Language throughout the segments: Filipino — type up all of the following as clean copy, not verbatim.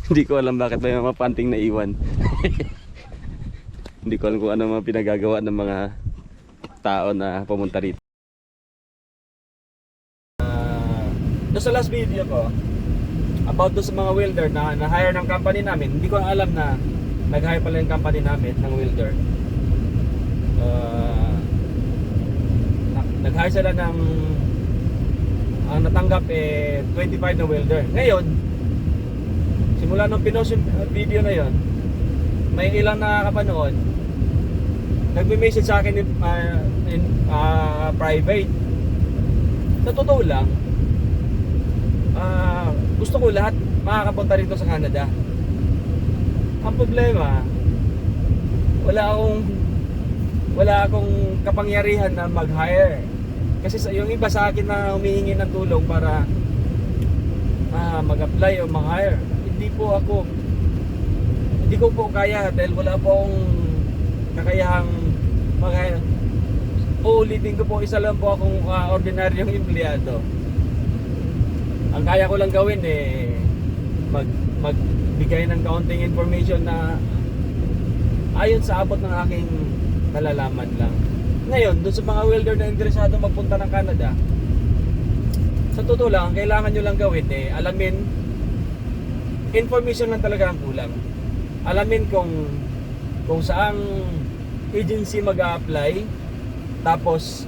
Hindi ko alam bakit may mga panting na iwan. Hindi ko alam kung ano mga pinagagawa ng mga tao na pumunta rito. Doon sa last video ko about doon sa mga welder na na-hire ng company namin, hindi ko alam na nag-hire pala yung company namin ng welder. Nag-hire sila ng ang natanggap 25 na welder. Ngayon, simula nung pinost yung video na yon, may ilang nakakapanood, nagme-message sa akin in private. Sa totoo lang, gusto ko lahat makakapunta rito sa Canada. Ang problema, wala akong kapangyarihan na mag-hire. Kasi yung iba sa akin na humihingi ng tulong para mag-apply o mag-hire, hindi ko po kaya dahil wala po akong kakayahang mag-hire. Uulitin ko po, isa lang po akong ordinaryong empleyado. Ang kaya ko lang gawin magbigay ng kaunting information na ayon sa abot ng aking nalalaman lang. Ngayon, doon sa mga welder na interesado magpunta ng Canada, sa totoo lang, ang kailangan nyo lang gawin alamin, information lang talaga ang kulang. Alamin kung saang agency mag-a-apply, tapos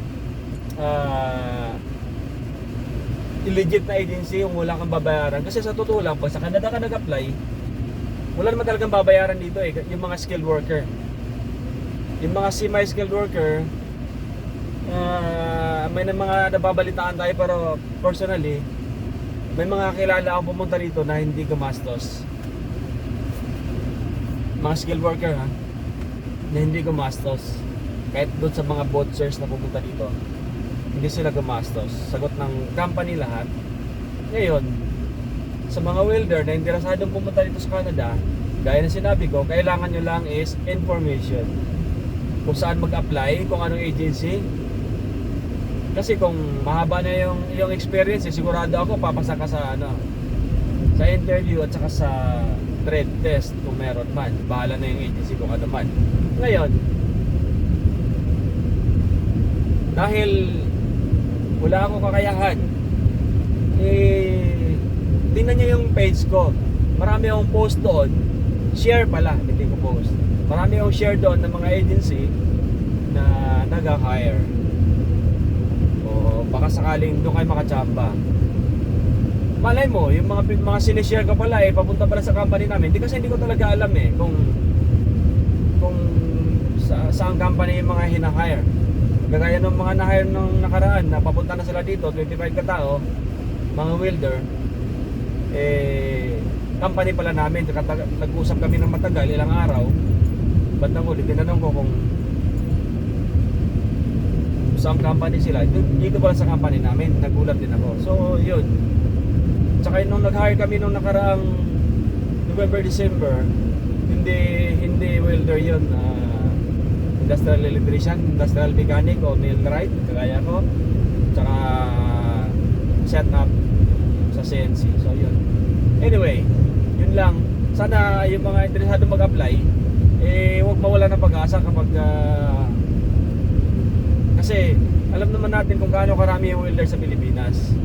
legit na agency, yung wala kang babayaran. Kasi sa totoo lang, pag sa Canada ka nag-apply, wala naman talagang babayaran dito yung mga skilled worker. Yung mga semi-skilled worker, may mga nababalitaan tayo, pero personally, may mga kilala akong pumunta rito na hindi gumastos. Mga skilled worker na hindi gumastos. Kahit doon sa mga boaters na pumunta dito, hindi sila gumastos. Sagot ng company lahat. Ngayon, sa mga welder na interesadong pumunta dito sa Canada, gaya ng sinabi ko, kailangan nyo lang is information. Kung saan mag-apply, kung anong agency. Kasi kung mahaba na yung experience, sigurado ako papasa ka sa sa interview at saka sa trade test kung meron man. Bahala na yung agency kung ano man. Ngayon, dahil wala akong kakayahan, tingnan nyo yung page ko. Marami akong post doon. Share pala, hindi ko post. Marami akong share doon ng mga agency na nag-hire. O baka sakaling doon kayo makachamba. Malay mo, yung mga sinishare ko pala papunta pala sa company namin. Hindi ko talaga alam kung saan company yung mga hina-hire. Gagaya ng mga na-hire nung nakaraan na papunta na sila dito, 25 katao, mga welder, company pala namin. Nag-usap kami ng matagal, ilang araw. Bandang huli, tinanong ko kung saan company sila. Dito pala sa company namin, nagulat din ako. So yun. Tsaka nung nag-hire kami nung nakaraang November, December, hindi welder yun, industrial electrician, industrial mechanic o millwright, kagaya ko. Tsaka set up sa CNC. So yun. Anyway, yun lang. Sana yung mga interesado mag-apply, huwag mawala ng pag-asa kapag kasi alam naman natin kung gaano karami yung welder sa Pilipinas.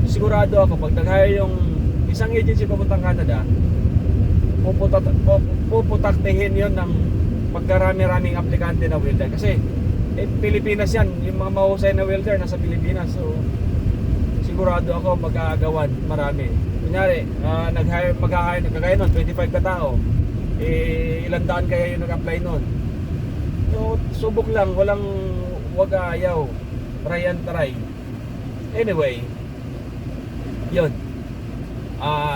Sigurado ako pag nag-hire yung isang agency papuntang Canada, puputaktihin yun ng pagkarami-raming aplikante na welder. Kasi Pilipinas yan, yung mga mahusay na welder nasa Pilipinas. So sigurado ako mag-aagawan marami. Kunyari, mag-hire kagaya nun, 25 katao, ilang daan kaya yung nag-apply nun. So subok lang, wag ayaw, try and try. Anyway, yun.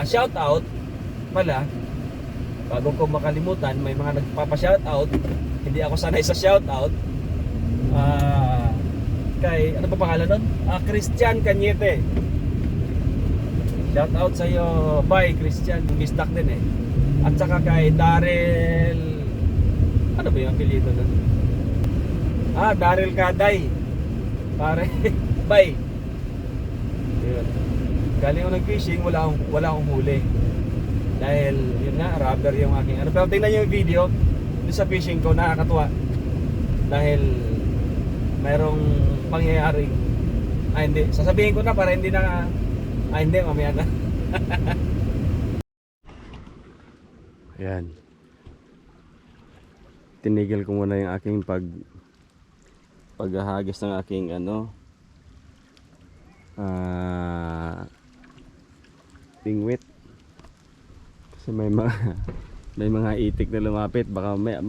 Shout out pala, bago ko makalimutan, may mga nagpapa-shoutout. Hindi ako sanay sa shoutout. Kay, ano pa pangalan nun? Christian Cañete. Shoutout sa iyo. Bye Christian, mistak din At saka kay Daryl, ano ba yung apelyido nun? Daryl Kaday. Pare, bye. Yun. Galing ako nag-fishing, wala akong huli. Dahil yun nga, rubber yung aking ano. Pero tingnan nyo yung video doon sa fishing ko, nakakatuwa. Dahil mayroong pangyayaring hindi, sasabihin ko na para hindi na hindi, mamaya na. Ayan. Tinigil ko muna yung aking paghahagis ng aking ano pingwit. Kasi may mga may mga itik na lumapit, baka may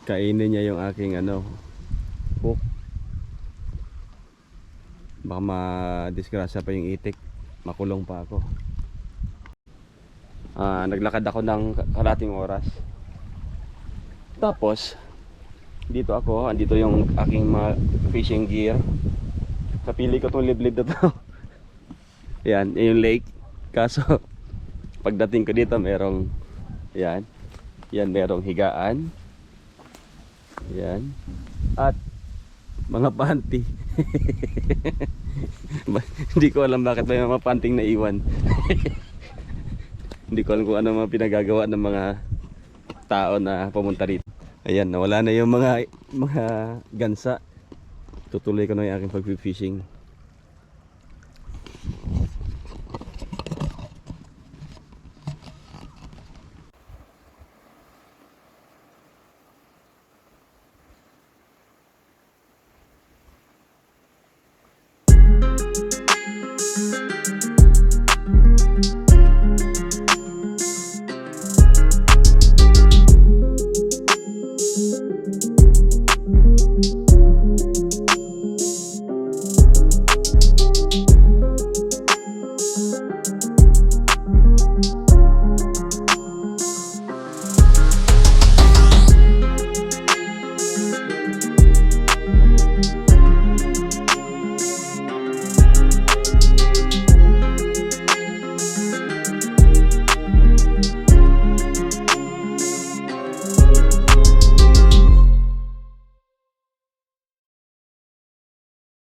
kainin niya yung aking ano hook. Baka madisgrasya pa yung itik, makulong pa ako. Naglakad ako ng kalating oras. Tapos dito ako, andito yung aking mga fishing gear. Napili ko itong liblib na to. Yan, yung lake. Kaso pagdating ko dito merong yan merong higaan. Yan. At mga panty. Hindi ko alam bakit may mga panting naiwan. Hindi ko alam kung ano mga pinagagawa ng mga tao na pumunta rito. Ayan, nawala na yung mga gansa. Tutuloy ko na yung aking pag-fishing.